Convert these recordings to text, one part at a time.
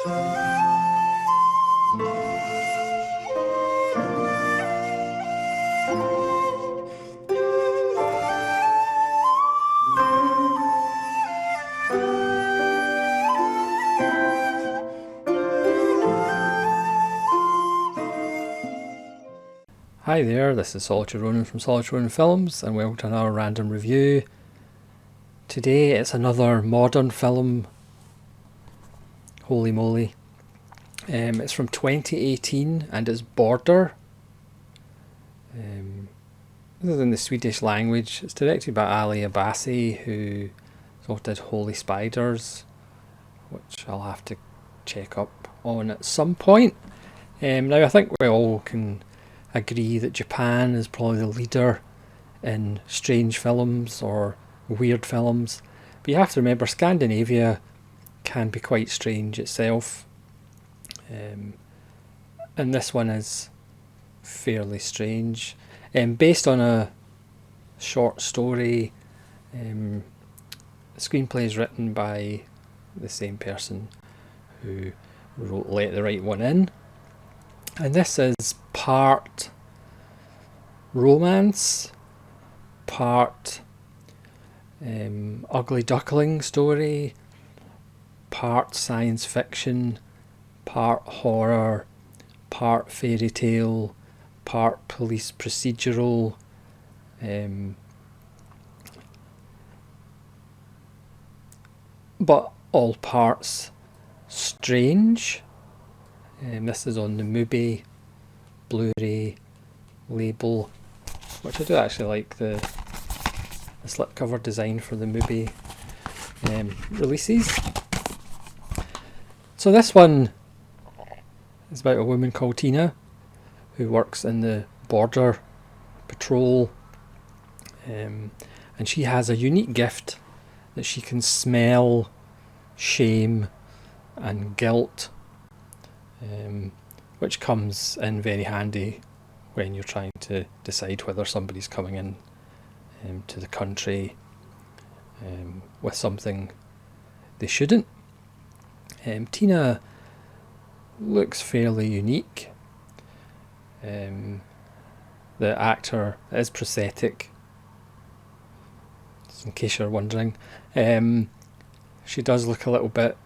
Hi there, this is Solitary Ronin from Solitary Ronin Films, and welcome to another random review. Today it's another modern film. Holy moly. It's from 2018 and it's Border. This is in the Swedish language. It's directed by Ali Abbasi, who also did Holy Spiders, which I'll have to check up on at some point. Now I think we all can agree that Japan is probably the leader in strange films or weird films, but you have to remember Scandinavia can be quite strange itself, and this one is fairly strange, based on a short story. The screenplay is written by the same person who wrote Let the Right One In, and this is part romance, part ugly duckling story, part science fiction, part horror, part fairy tale, part police procedural, but all parts strange. This is on the Mubi Blu-ray label, which I do actually like the slipcover design for the Mubi releases. So this one is about a woman called Tina who works in the border patrol, and she has a unique gift that she can smell shame and guilt, which comes in very handy when you're trying to decide whether somebody's coming in to the country with something they shouldn't. Tina looks fairly unique. The actor is prosthetic, just in case you're wondering. She does look a little bit,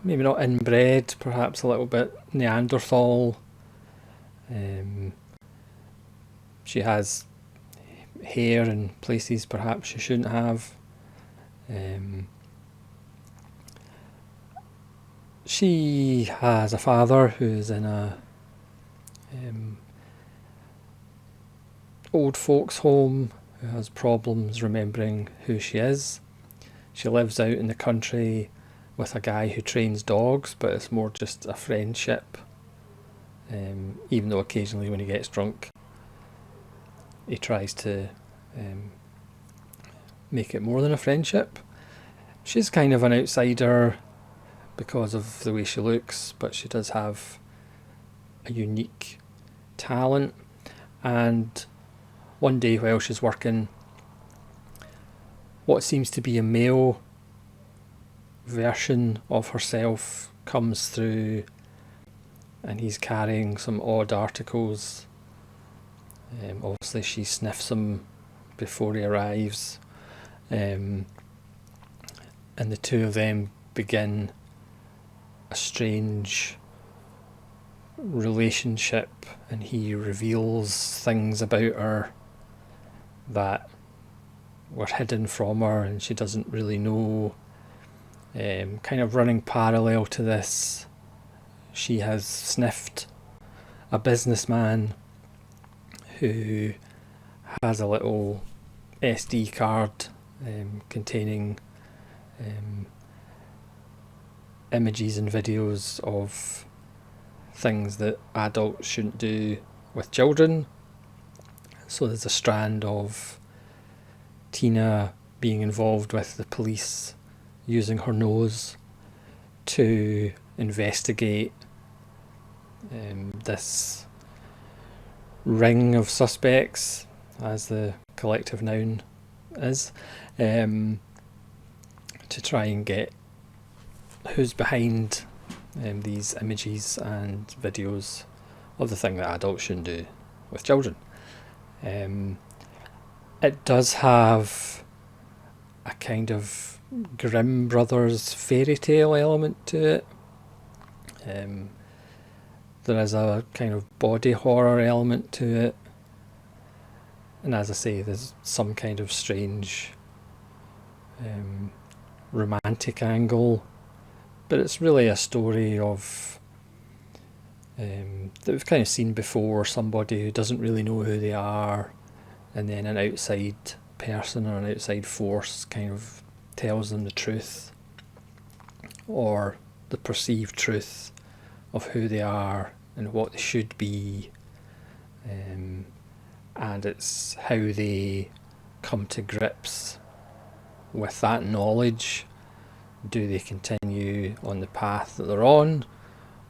maybe not inbred, perhaps a little bit Neanderthal. She has hair in places perhaps she shouldn't have. She has a father who's in a old folks home, who has problems remembering who she is. She lives out in the country with a guy who trains dogs, but it's more just a friendship, even though occasionally when he gets drunk he tries to make it more than a friendship. She's kind of an outsider because of the way she looks, but she does have a unique talent. And one day while she's working, what seems to be a male version of herself comes through, and he's carrying some odd articles. Obviously she sniffs him before he arrives, and the two of them begin a strange relationship, and he reveals things about her that were hidden from her and she doesn't really know. Kind of running parallel to this, she has sniffed a businessman who has a little SD card containing images and videos of things that adults shouldn't do with children. So there's a strand of Tina being involved with the police, using her nose to investigate this ring of suspects, as the collective noun is, to try and get who's behind these images and videos of the thing that adults shouldn't do with children. It does have a kind of Grimm Brothers fairy tale element to it. There is a kind of body horror element to it. And as I say, there's some kind of strange romantic angle. But it's really a story of that we've kind of seen before, somebody who doesn't really know who they are, and then an outside person or an outside force kind of tells them the truth, or the perceived truth of who they are and what they should be, and it's how they come to grips with that knowledge. Do they continue on the path that they're on,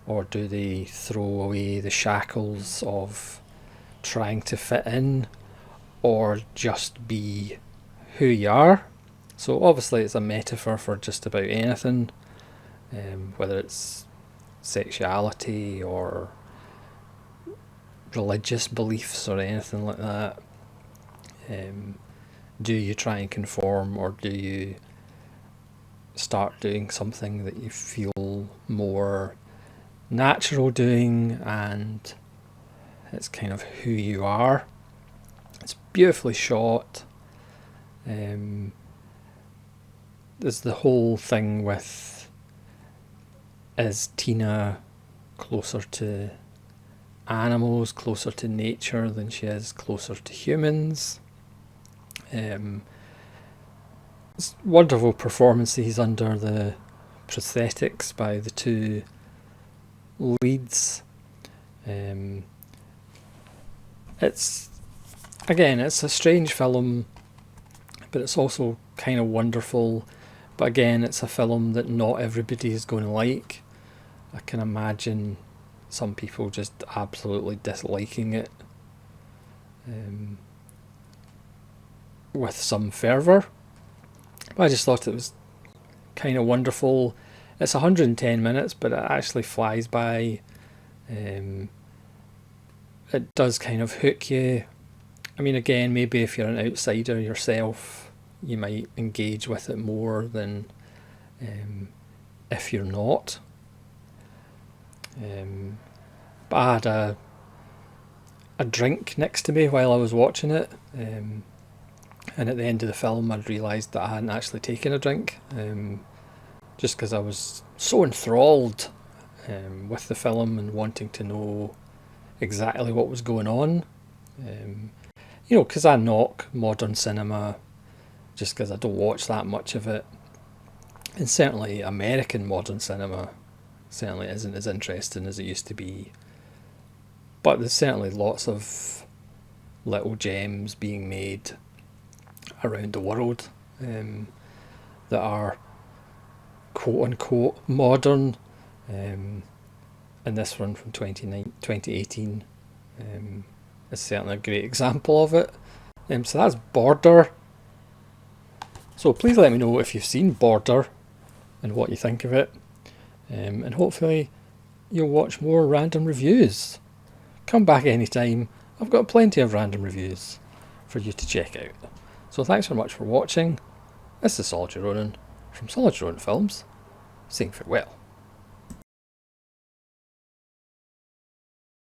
or do they throw away the shackles of trying to fit in, or just be who you are? So obviously it's a metaphor for just about anything, whether it's sexuality or religious beliefs or anything like that. Do you try and conform, or do you start doing something that you feel more natural doing, and it's kind of who you are? It's beautifully shot. There's the whole thing with, is Tina closer to animals, closer to nature than she is closer to humans? It's wonderful performances under the prosthetics by the two leads. It's a strange film, but it's also kind of wonderful. But again, it's a film that not everybody is going to like. I can imagine some people just absolutely disliking it with some fervour. But I just thought it was kind of wonderful. It's 110 minutes, but it actually flies by. It does kind of hook you. I mean, again, maybe if you're an outsider yourself, you might engage with it more than if you're not. But I had a drink next to me while I was watching it, and at the end of the film I'd realised that I hadn't actually taken a drink, just because I was so enthralled with the film and wanting to know exactly what was going on. Because I knock modern cinema just because I don't watch that much of it, and certainly American modern cinema certainly isn't as interesting as it used to be. But there's certainly lots of little gems being made around the world that are quote unquote modern, and this one from 2018 is certainly a great example of it. So that's Border. So please let me know if you've seen Border and what you think of it, and hopefully you'll watch more random reviews. Come back anytime. I've got plenty of random reviews for you to check out. So thanks very much for watching. This is Solid Ronan from Solid Ronan Films, saying farewell.